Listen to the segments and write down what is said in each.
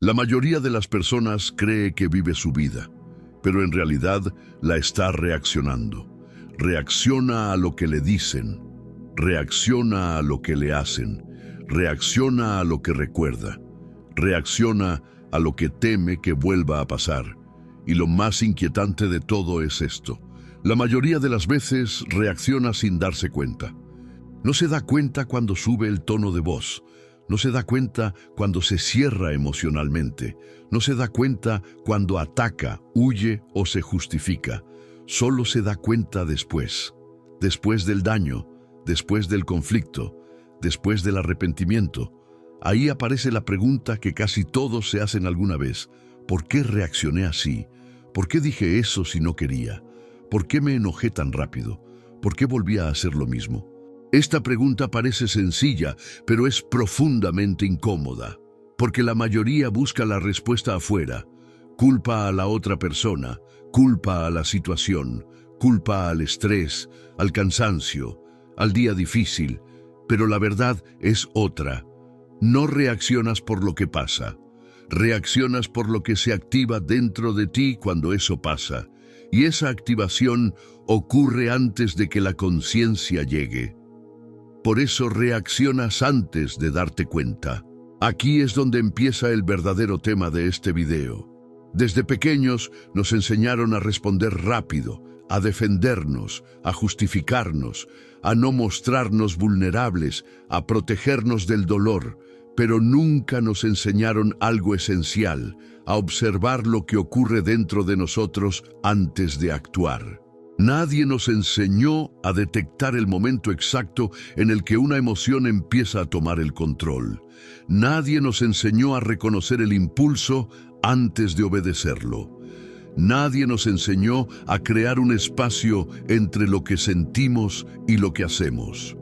La mayoría de las personas cree que vive su vida, pero en realidad la está reaccionando. Reacciona a lo que le dicen, reacciona a lo que le hacen, reacciona a lo que recuerda, reacciona a lo que teme que vuelva a pasar. Y lo más inquietante de todo es esto: la mayoría de las veces reacciona sin darse cuenta. No se da cuenta cuando sube el tono de voz, no se da cuenta cuando se cierra emocionalmente, no se da cuenta cuando ataca, huye o se justifica. Solo se da cuenta después del daño, después del conflicto, después del arrepentimiento. Ahí aparece la pregunta que casi todos se hacen alguna vez: ¿por qué reaccioné así? ¿Por qué dije eso si no quería? ¿Por qué me enojé tan rápido? ¿Por qué volví a hacer lo mismo? Esta pregunta parece sencilla, pero es profundamente incómoda, porque la mayoría busca la respuesta afuera. Culpa a la otra persona, culpa a la situación, culpa al estrés, al cansancio, al día difícil, pero la verdad es otra. No reaccionas por lo que pasa, reaccionas por lo que se activa dentro de ti cuando eso pasa, y esa activación ocurre antes de que la conciencia llegue. Por eso reaccionas antes de darte cuenta. Aquí es donde empieza el verdadero tema de este video. Desde pequeños nos enseñaron a responder rápido, a defendernos, a justificarnos, a no mostrarnos vulnerables, a protegernos del dolor, pero nunca nos enseñaron algo esencial: a observar lo que ocurre dentro de nosotros antes de actuar. Nadie nos enseñó a detectar el momento exacto en el que una emoción empieza a tomar el control. Nadie nos enseñó a reconocer el impulso antes de obedecerlo. Nadie nos enseñó a crear un espacio entre lo que sentimos y lo que hacemos.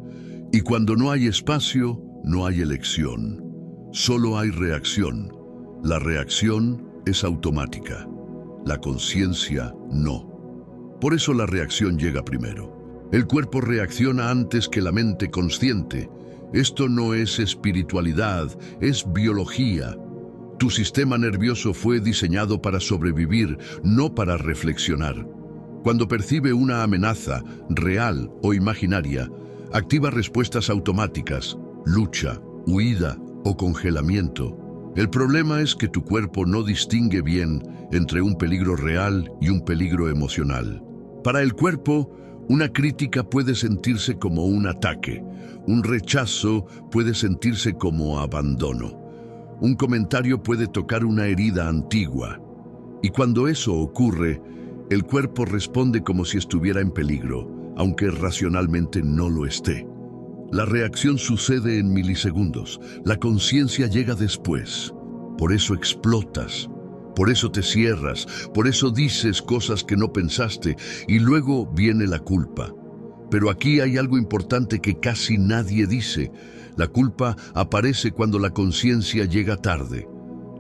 Y cuando no hay espacio, no hay elección. Solo hay reacción. La reacción es automática. La conciencia no. Por eso la reacción llega primero. El cuerpo reacciona antes que la mente consciente. Esto no es espiritualidad, es biología. Tu sistema nervioso fue diseñado para sobrevivir, no para reflexionar. Cuando percibe una amenaza, real o imaginaria, activa respuestas automáticas: lucha, huida o congelamiento. El problema es que tu cuerpo no distingue bien entre un peligro real y un peligro emocional. Para el cuerpo, una crítica puede sentirse como un ataque, un rechazo puede sentirse como abandono, un comentario puede tocar una herida antigua. Y cuando eso ocurre, el cuerpo responde como si estuviera en peligro, aunque racionalmente no lo esté. La reacción sucede en milisegundos, la conciencia llega después. Por eso explotas. Por eso te cierras, por eso dices cosas que no pensaste, y luego viene la culpa. Pero aquí hay algo importante que casi nadie dice. La culpa aparece cuando la conciencia llega tarde.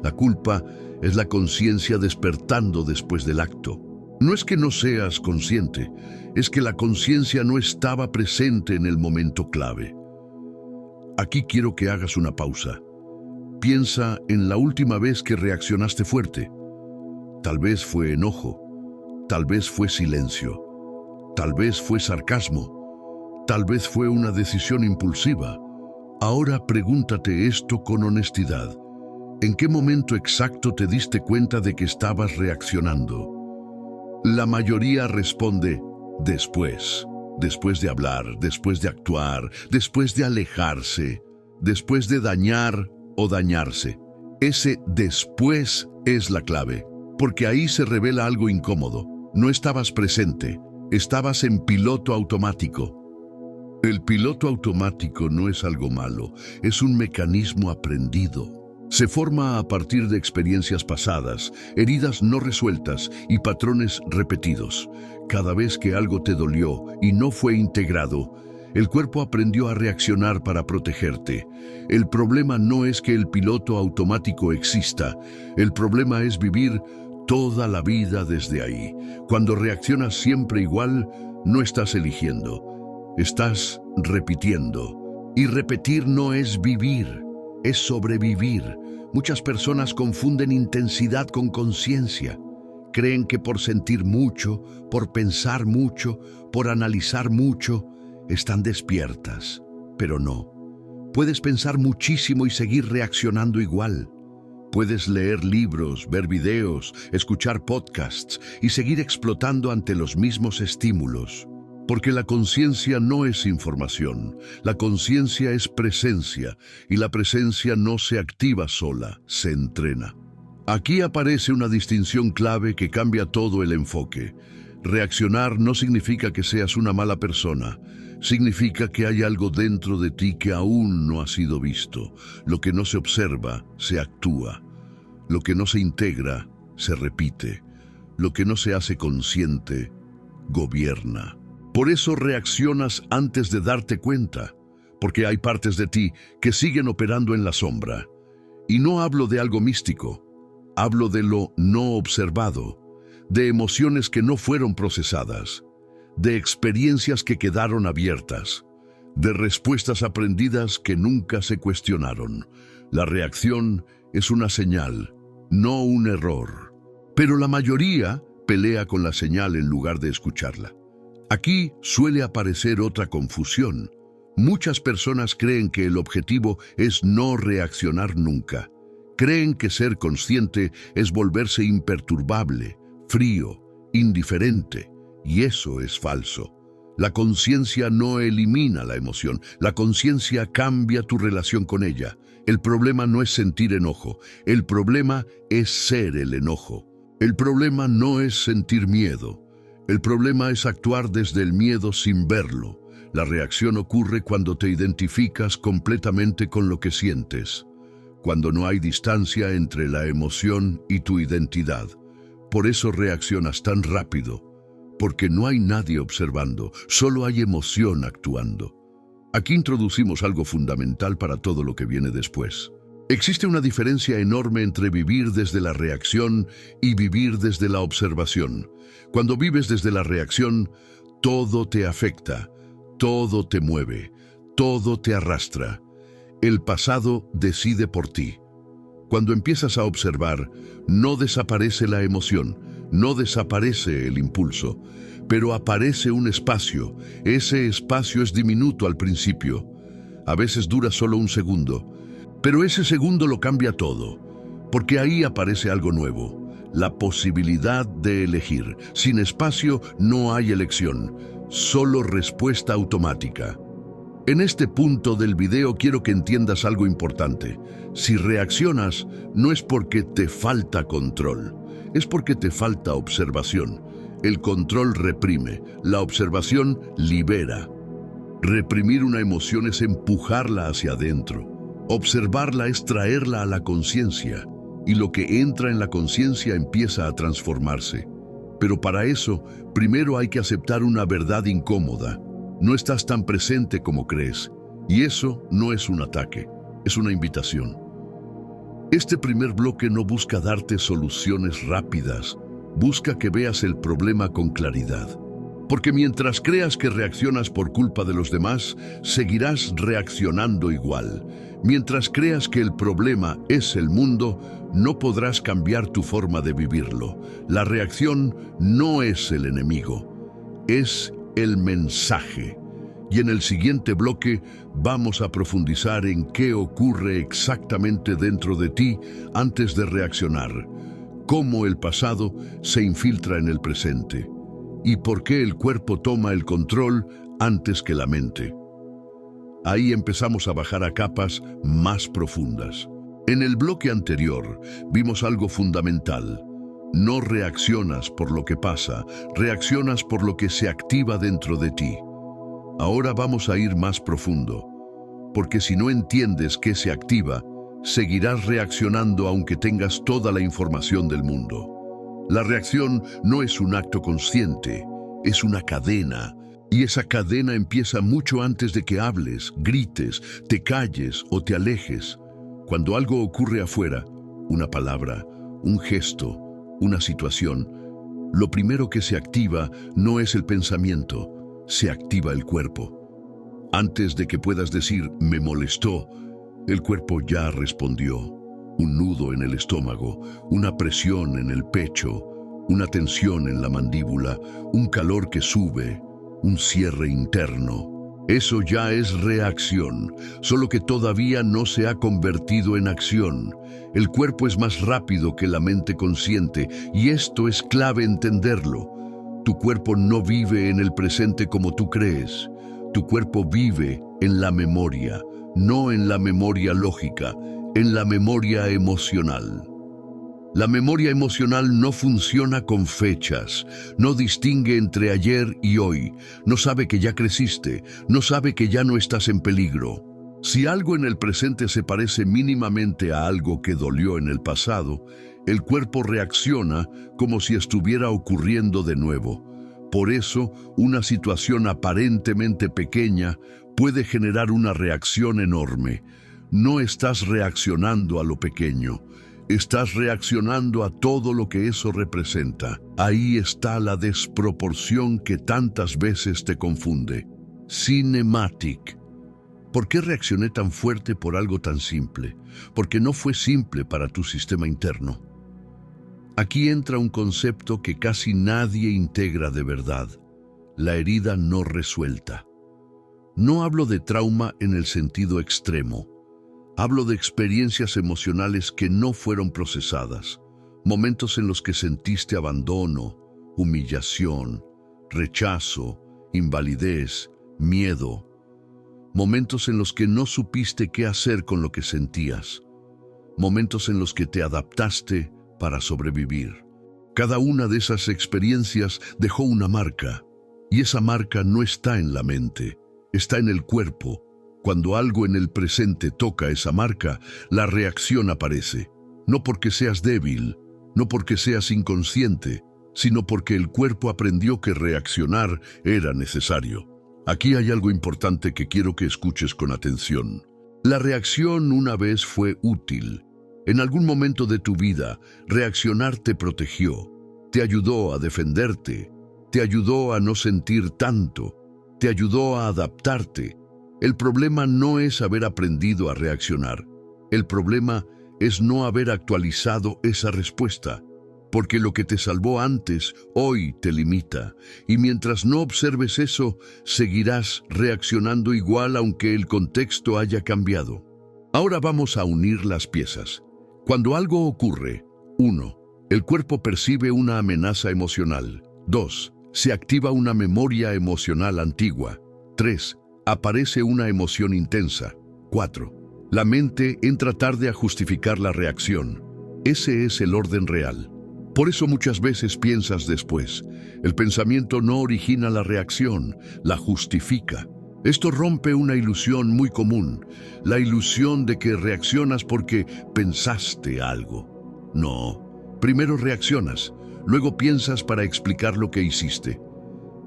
La culpa es la conciencia despertando después del acto. No es que no seas consciente, es que la conciencia no estaba presente en el momento clave. Aquí quiero que hagas una pausa. Piensa en la última vez que reaccionaste fuerte. Tal vez fue enojo, tal vez fue silencio, tal vez fue sarcasmo, tal vez fue una decisión impulsiva. Ahora pregúntate esto con honestidad. ¿En qué momento exacto te diste cuenta de que estabas reaccionando? La mayoría responde: después. Después de hablar, después de actuar, después de alejarse, después de dañar o dañarse. Ese después es la clave, porque ahí se revela algo incómodo. No estabas presente, estabas en piloto automático. El piloto automático no es algo malo, es un mecanismo aprendido. Se forma a partir de experiencias pasadas, heridas no resueltas y patrones repetidos. Cada vez que algo te dolió y no fue integrado, el cuerpo aprendió a reaccionar para protegerte. El problema no es que el piloto automático exista, el problema es vivir toda la vida desde ahí. Cuando reaccionas siempre igual, no estás eligiendo, estás repitiendo. Y repetir no es vivir, es sobrevivir. Muchas personas confunden intensidad con conciencia. Creen que por sentir mucho, por pensar mucho, por analizar mucho, están despiertas. Pero no. Puedes pensar muchísimo y seguir reaccionando igual. Puedes leer libros, ver videos, escuchar podcasts y seguir explotando ante los mismos estímulos. Porque la conciencia no es información, la conciencia es presencia, y la presencia no se activa sola, se entrena. Aquí aparece una distinción clave que cambia todo el enfoque. Reaccionar no significa que seas una mala persona, significa que hay algo dentro de ti que aún no ha sido visto. Lo que no se observa, se actúa. Lo que no se integra, se repite. Lo que no se hace consciente, gobierna. Por eso reaccionas antes de darte cuenta, porque hay partes de ti que siguen operando en la sombra. Y no hablo de algo místico, hablo de lo no observado, de emociones que no fueron procesadas, de experiencias que quedaron abiertas, de respuestas aprendidas que nunca se cuestionaron. La reacción es una señal, no un error. Pero la mayoría pelea con la señal en lugar de escucharla. Aquí suele aparecer otra confusión. Muchas personas creen que el objetivo es no reaccionar nunca. Creen que ser consciente es volverse imperturbable, frío, indiferente, y eso es falso. La conciencia no elimina la emoción, la conciencia cambia tu relación con ella. El problema no es sentir enojo, el problema es ser el enojo. El problema no es sentir miedo. El problema es actuar desde el miedo sin verlo. La reacción ocurre cuando te identificas completamente con lo que sientes, cuando no hay distancia entre la emoción y tu identidad. Por eso reaccionas tan rápido, porque no hay nadie observando, solo hay emoción actuando. Aquí introducimos algo fundamental para todo lo que viene después. Existe una diferencia enorme entre vivir desde la reacción y vivir desde la observación. Cuando vives desde la reacción, todo te afecta, todo te mueve, todo te arrastra. El pasado decide por ti. Cuando empiezas a observar, no desaparece la emoción, no desaparece el impulso, pero aparece un espacio. Ese espacio es diminuto al principio. A veces dura solo un segundo. Pero ese segundo lo cambia todo, porque ahí aparece algo nuevo, la posibilidad de elegir. Sin espacio no hay elección, solo respuesta automática. En este punto del video quiero que entiendas algo importante. Si reaccionas, no es porque te falta control, es porque te falta observación. El control reprime, la observación libera. Reprimir una emoción es empujarla hacia adentro. Observarla es traerla a la conciencia, y lo que entra en la conciencia empieza a transformarse. Pero para eso, primero hay que aceptar una verdad incómoda. No estás tan presente como crees, y eso no es un ataque, es una invitación. Este primer bloque no busca darte soluciones rápidas, busca que veas el problema con claridad. Porque mientras creas que reaccionas por culpa de los demás, seguirás reaccionando igual. Mientras creas que el problema es el mundo, no podrás cambiar tu forma de vivirlo. La reacción no es el enemigo, es el mensaje. Y en el siguiente bloque vamos a profundizar en qué ocurre exactamente dentro de ti antes de reaccionar, cómo el pasado se infiltra en el presente y por qué el cuerpo toma el control antes que la mente. Ahí empezamos a bajar a capas más profundas. En el bloque anterior vimos algo fundamental. No reaccionas por lo que pasa, reaccionas por lo que se activa dentro de ti. Ahora vamos a ir más profundo, porque si no entiendes qué se activa, seguirás reaccionando aunque tengas toda la información del mundo. La reacción no es un acto consciente, es una cadena. Y esa cadena empieza mucho antes de que hables, grites, te calles o te alejes. Cuando algo ocurre afuera, una palabra, un gesto, una situación, lo primero que se activa no es el pensamiento, se activa el cuerpo. Antes de que puedas decir, me molestó, el cuerpo ya respondió. un nudo en el estómago, una presión en el pecho, una tensión en la mandíbula, un calor que sube, un cierre interno. Eso ya es reacción, solo que todavía no se ha convertido en acción. El cuerpo es más rápido que la mente consciente y esto es clave entenderlo. Tu cuerpo no vive en el presente como tú crees. Tu cuerpo vive en la memoria, no en la memoria lógica, en la memoria emocional. La memoria emocional no funciona con fechas, no distingue entre ayer y hoy, no sabe que ya creciste, no sabe que ya no estás en peligro. Si algo en el presente se parece mínimamente a algo que dolió en el pasado, el cuerpo reacciona como si estuviera ocurriendo de nuevo. Por eso, una situación aparentemente pequeña puede generar una reacción enorme. No estás reaccionando a lo pequeño. Estás reaccionando a todo lo que eso representa. Ahí está la desproporción que tantas veces te confunde. Cinematic. ¿Por qué reaccioné tan fuerte por algo tan simple? Porque no fue simple para tu sistema interno. Aquí entra un concepto que casi nadie integra de verdad: la herida no resuelta. No hablo de trauma en el sentido extremo. Hablo de experiencias emocionales que no fueron procesadas, momentos en los que sentiste abandono, humillación, rechazo, invalidez, miedo, momentos en los que no supiste qué hacer con lo que sentías, momentos en los que te adaptaste para sobrevivir. Cada una de esas experiencias dejó una marca, y esa marca no está en la mente, está en el cuerpo. Cuando algo en el presente toca esa marca, la reacción aparece. No porque seas débil, no porque seas inconsciente, sino porque el cuerpo aprendió que reaccionar era necesario. Aquí hay algo importante que quiero que escuches con atención. La reacción una vez fue útil. En algún momento de tu vida, reaccionar te protegió, te ayudó a defenderte, te ayudó a no sentir tanto, te ayudó a adaptarte. El problema no es haber aprendido a reaccionar. El problema es no haber actualizado esa respuesta, porque lo que te salvó antes, hoy te limita. Y mientras no observes eso, seguirás reaccionando igual aunque el contexto haya cambiado. Ahora vamos a unir las piezas. Cuando algo ocurre, 1. El cuerpo percibe una amenaza emocional. 2. Se activa una memoria emocional antigua. 3. Aparece una emoción intensa. 4. La mente entra tarde a justificar la reacción. Ese es el orden real. Por eso muchas veces piensas después. El pensamiento no origina la reacción, la justifica. Esto rompe una ilusión muy común, la ilusión de que reaccionas porque pensaste algo. No, primero reaccionas, luego piensas para explicar lo que hiciste.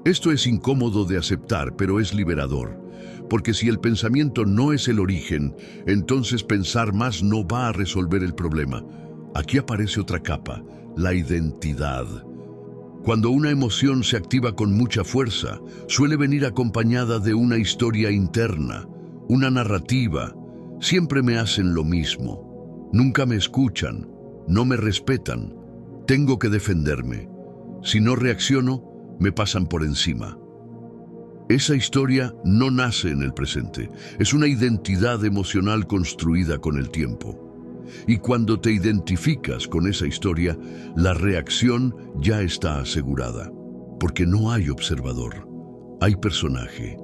Esto es incómodo de aceptar, pero es liberador. Porque si el pensamiento no es el origen, entonces pensar más no va a resolver el problema. Aquí aparece otra capa, la identidad. Cuando una emoción se activa con mucha fuerza, suele venir acompañada de una historia interna, una narrativa. Siempre me hacen lo mismo. Nunca me escuchan, no me respetan. Tengo que defenderme. Si no reacciono, me pasan por encima. Esa historia no nace en el presente, es una identidad emocional construida con el tiempo. Y cuando te identificas con esa historia, la reacción ya está asegurada, porque no hay observador, hay personaje.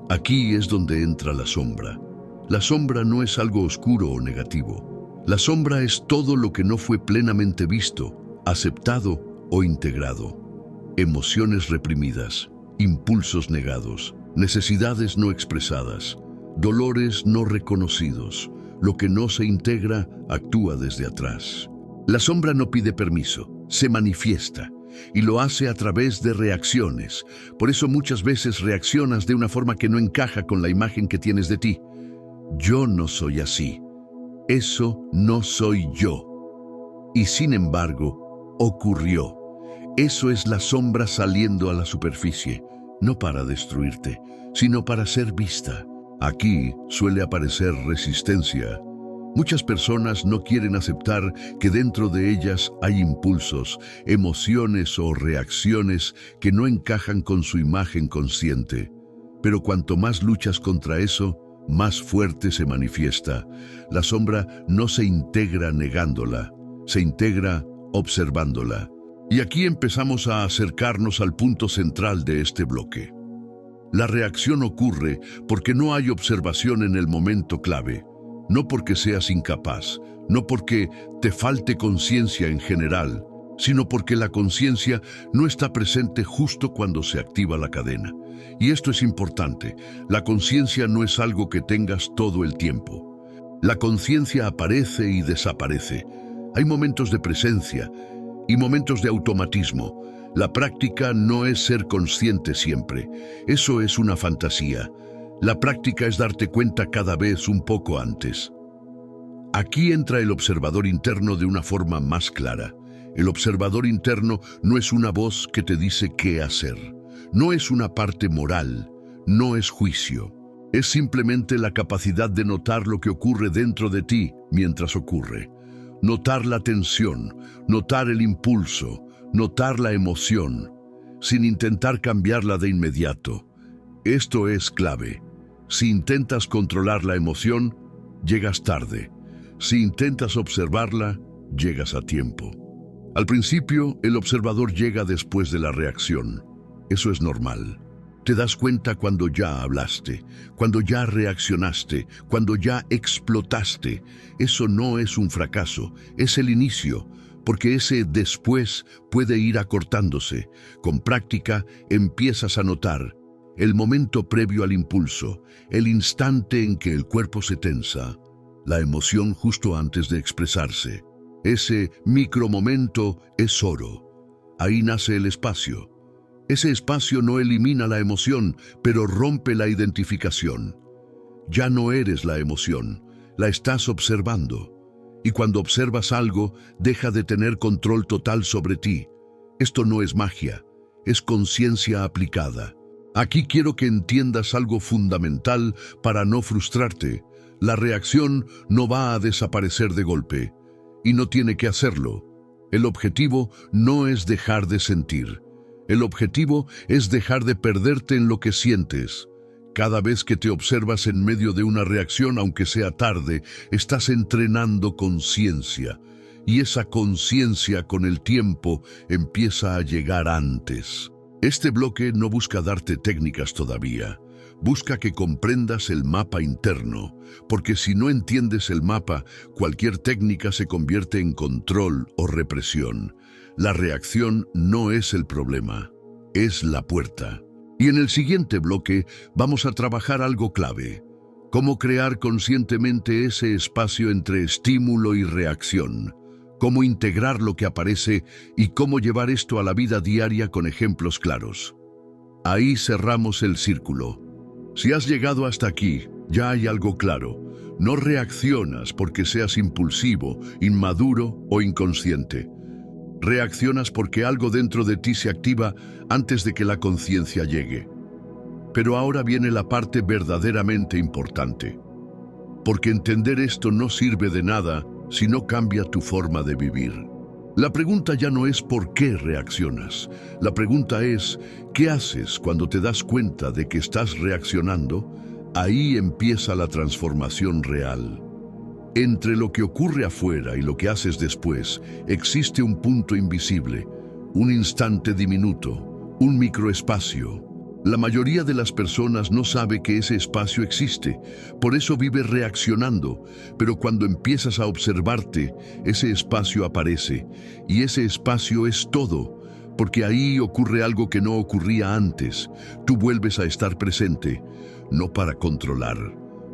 Aquí es donde entra la sombra. La sombra no es algo oscuro o negativo. La sombra es todo lo que no fue plenamente visto, aceptado o integrado. Emociones reprimidas, impulsos negados, necesidades no expresadas, dolores no reconocidos. Lo que no se integra actúa desde atrás. La sombra no pide permiso, se manifiesta y lo hace a través de reacciones. Por eso muchas veces reaccionas de una forma que no encaja con la imagen que tienes de ti. Yo no soy así. Eso no soy yo. Y sin embargo, ocurrió. Eso es la sombra saliendo a la superficie, no para destruirte, sino para ser vista. Aquí suele aparecer resistencia, Muchas personas no quieren aceptar que dentro de ellas hay impulsos, emociones o reacciones que no encajan con su imagen consciente. Pero cuanto más luchas contra eso, más fuerte se manifiesta. La sombra no se integra negándola, se integra observándola. Y aquí empezamos a acercarnos al punto central de este bloque. La reacción ocurre porque no hay observación en el momento clave, no porque seas incapaz, no porque te falte conciencia en general, sino porque la conciencia no está presente justo cuando se activa la cadena. Y esto es importante, la conciencia no es algo que tengas todo el tiempo. La conciencia aparece y desaparece. Hay momentos de presencia y momentos de automatismo. La práctica no es ser consciente siempre. Eso es una fantasía. La práctica es darte cuenta cada vez un poco antes. Aquí entra el observador interno de una forma más clara. El observador interno no es una voz que te dice qué hacer. No es una parte moral. No es juicio. Es simplemente la capacidad de notar lo que ocurre dentro de ti mientras ocurre. Notar la tensión, notar el impulso, notar la emoción, sin intentar cambiarla de inmediato. Esto es clave. Si intentas controlar la emoción, llegas tarde. Si intentas observarla, llegas a tiempo. Al principio, el observador llega después de la reacción. Eso es normal. Te das cuenta cuando ya hablaste, cuando ya reaccionaste, cuando ya explotaste. Eso no es un fracaso, es el inicio, porque ese después puede ir acortándose. Con práctica empiezas a notar el momento previo al impulso, el instante en que el cuerpo se tensa, la emoción justo antes de expresarse. Ese micromomento es oro. Ahí nace el espacio. Ese espacio no elimina la emoción, pero rompe la identificación. Ya no eres la emoción, la estás observando. Y cuando observas algo, deja de tener control total sobre ti. Esto no es magia, es conciencia aplicada. Aquí quiero que entiendas algo fundamental para no frustrarte. La reacción no va a desaparecer de golpe, y no tiene que hacerlo. El objetivo no es dejar de sentir. El objetivo es dejar de perderte en lo que sientes. Cada vez que te observas en medio de una reacción, aunque sea tarde, estás entrenando conciencia. Y esa conciencia con el tiempo empieza a llegar antes. Este bloque no busca darte técnicas todavía. Busca que comprendas el mapa interno, porque si no entiendes el mapa, cualquier técnica se convierte en control o represión. La reacción no es el problema, es la puerta. Y en el siguiente bloque vamos a trabajar algo clave: cómo crear conscientemente ese espacio entre estímulo y reacción, cómo integrar lo que aparece y cómo llevar esto a la vida diaria con ejemplos claros. Ahí cerramos el círculo. Si has llegado hasta aquí, ya hay algo claro. No reaccionas porque seas impulsivo, inmaduro o inconsciente. Reaccionas porque algo dentro de ti se activa antes de que la conciencia llegue. Pero ahora viene la parte verdaderamente importante. Porque entender esto no sirve de nada si no cambia tu forma de vivir. La pregunta ya no es por qué reaccionas. La pregunta es, ¿qué haces cuando te das cuenta de que estás reaccionando? Ahí empieza la transformación real. Entre lo que ocurre afuera y lo que haces después, existe un punto invisible, un instante diminuto, un microespacio. La mayoría de las personas no sabe que ese espacio existe, por eso vive reaccionando, pero cuando empiezas a observarte, ese espacio aparece, y ese espacio es todo, porque ahí ocurre algo que no ocurría antes. Tú vuelves a estar presente, no para controlar,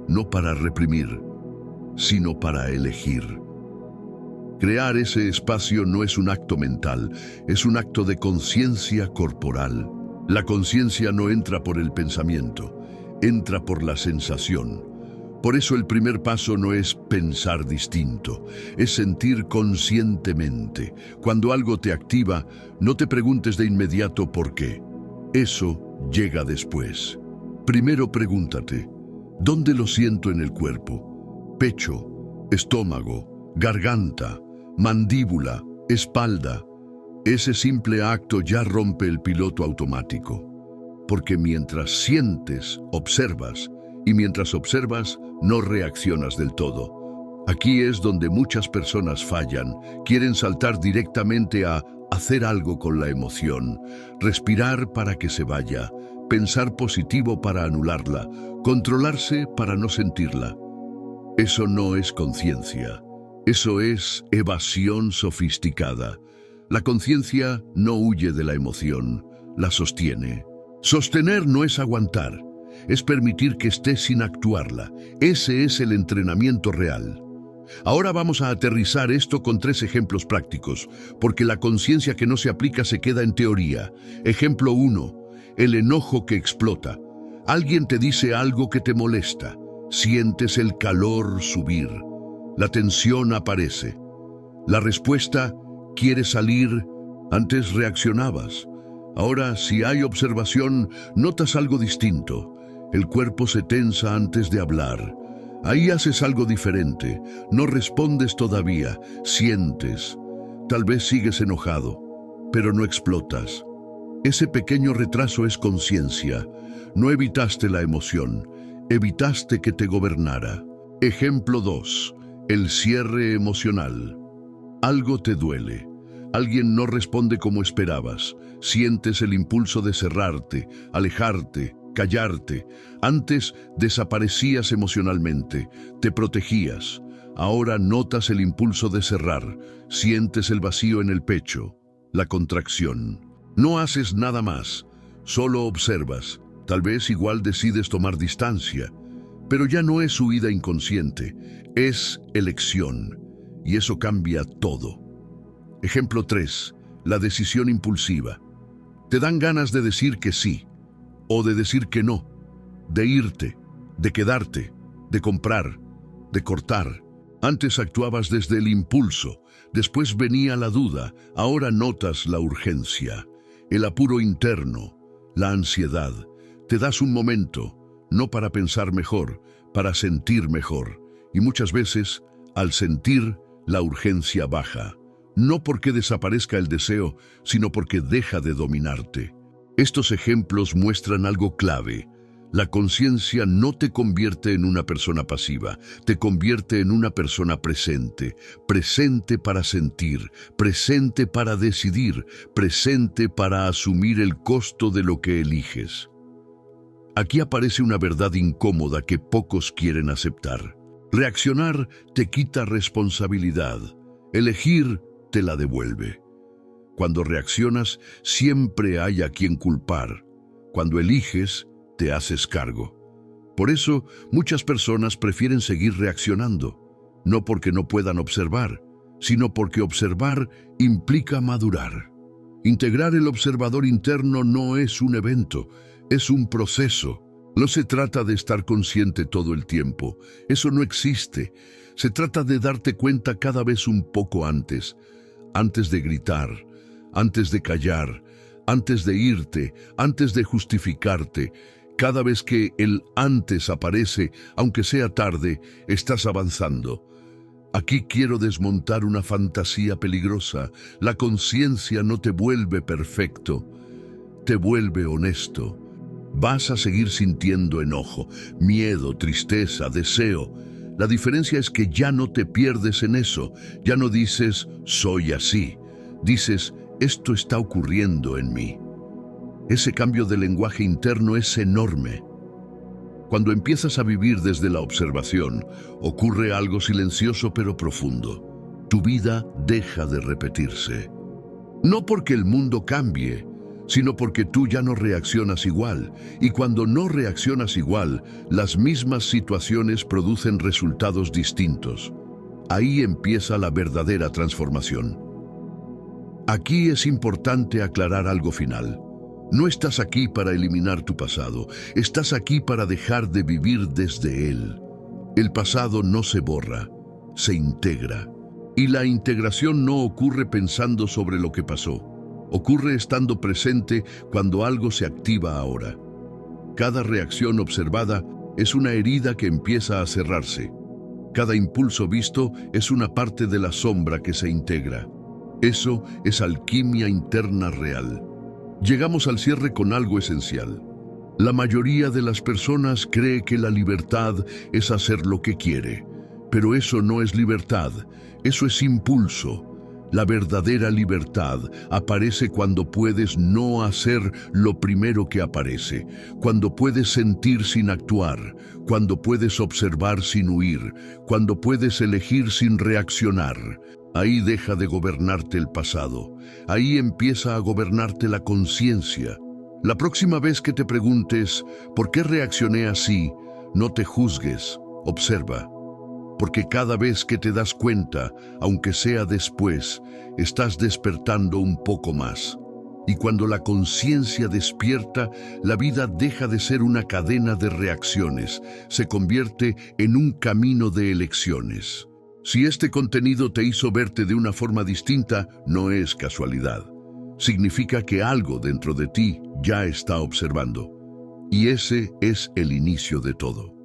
no para reprimir, sino para elegir. Crear ese espacio no es un acto mental, es un acto de conciencia corporal. La conciencia no entra por el pensamiento, entra por la sensación. Por eso el primer paso no es pensar distinto, es sentir conscientemente. Cuando algo te activa, no te preguntes de inmediato por qué. Eso llega después. Primero pregúntate, ¿dónde lo siento en el cuerpo? Pecho, estómago, garganta, mandíbula, espalda. Ese simple acto ya rompe el piloto automático. Porque mientras sientes, observas, y mientras observas, no reaccionas del todo. Aquí es donde muchas personas fallan, quieren saltar directamente a hacer algo con la emoción, respirar para que se vaya, pensar positivo para anularla, controlarse para no sentirla. Eso no es conciencia, eso es evasión sofisticada. La conciencia no huye de la emoción, la sostiene. Sostener no es aguantar, es permitir que esté sin actuarla. Ese es el entrenamiento real. Ahora vamos a aterrizar esto con 3 ejemplos prácticos, porque la conciencia que no se aplica se queda en teoría. Ejemplo 1, el enojo que explota. Alguien te dice algo que te molesta. Sientes el calor subir. La tensión aparece. La respuesta, ¿quieres salir? Antes reaccionabas. Ahora, si hay observación, notas algo distinto. El cuerpo se tensa antes de hablar. Ahí haces algo diferente. No respondes todavía, sientes. Tal vez sigues enojado, pero no explotas. Ese pequeño retraso es conciencia. No evitaste la emoción, evitaste que te gobernara. Ejemplo 2. El cierre emocional. Algo te duele. Alguien no responde como esperabas. Sientes el impulso de cerrarte, alejarte, callarte. Antes desaparecías emocionalmente, te protegías. Ahora notas el impulso de cerrar, sientes el vacío en el pecho, la contracción. No haces nada más, solo observas. Tal vez igual decides tomar distancia, pero ya no es huida inconsciente, es elección. Y eso cambia todo. Ejemplo 3. La decisión impulsiva. Te dan ganas de decir que sí, o de decir que no, de irte, de quedarte, de comprar, de cortar. Antes actuabas desde el impulso, después venía la duda, ahora notas la urgencia, el apuro interno, la ansiedad. Te das un momento, no para pensar mejor, para sentir mejor. Y muchas veces, al sentir, la urgencia baja. No porque desaparezca el deseo, sino porque deja de dominarte. Estos ejemplos muestran algo clave. La conciencia no te convierte en una persona pasiva, te convierte en una persona presente. Presente para sentir, presente para decidir, presente para asumir el costo de lo que eliges. Aquí aparece una verdad incómoda que pocos quieren aceptar. Reaccionar te quita responsabilidad. Elegir te la devuelve. Cuando reaccionas, siempre hay a quien culpar. Cuando eliges, te haces cargo. Por eso, muchas personas prefieren seguir reaccionando, no porque no puedan observar, sino porque observar implica madurar. Integrar el observador interno no es un evento, es un proceso. No se trata de estar consciente todo el tiempo, eso no existe. Se trata de darte cuenta cada vez un poco antes de gritar, antes de callar, antes de irte, antes de justificarte. Cada vez que el antes aparece, aunque sea tarde, estás avanzando. Aquí quiero desmontar una fantasía peligrosa. La conciencia no te vuelve perfecto, te vuelve honesto. Vas a seguir sintiendo enojo, miedo, tristeza, deseo. La diferencia es que ya no te pierdes en eso. Ya no dices, soy así. Dices, esto está ocurriendo en mí. Ese cambio de lenguaje interno es enorme. Cuando empiezas a vivir desde la observación, ocurre algo silencioso pero profundo. Tu vida deja de repetirse. No porque el mundo cambie, sino porque tú ya no reaccionas igual. Y cuando no reaccionas igual, las mismas situaciones producen resultados distintos. Ahí empieza la verdadera transformación. Aquí es importante aclarar algo final. No estás aquí para eliminar tu pasado, estás aquí para dejar de vivir desde él. El pasado no se borra, se integra. Y la integración no ocurre pensando sobre lo que pasó. Ocurre estando presente cuando algo se activa ahora. Cada reacción observada es una herida que empieza a cerrarse. Cada impulso visto es una parte de la sombra que se integra. Eso es alquimia interna real. Llegamos al cierre con algo esencial. La mayoría de las personas cree que la libertad es hacer lo que quiere, pero eso no es libertad, eso es impulso. La verdadera libertad aparece cuando puedes no hacer lo primero que aparece, cuando puedes sentir sin actuar, cuando puedes observar sin huir, cuando puedes elegir sin reaccionar. Ahí deja de gobernarte el pasado, ahí empieza a gobernarte la conciencia. La próxima vez que te preguntes, ¿por qué reaccioné así?, no te juzgues, observa. Porque cada vez que te das cuenta, aunque sea después, estás despertando un poco más. Y cuando la conciencia despierta, la vida deja de ser una cadena de reacciones, se convierte en un camino de elecciones. Si este contenido te hizo verte de una forma distinta, no es casualidad. Significa que algo dentro de ti ya está observando. Y ese es el inicio de todo.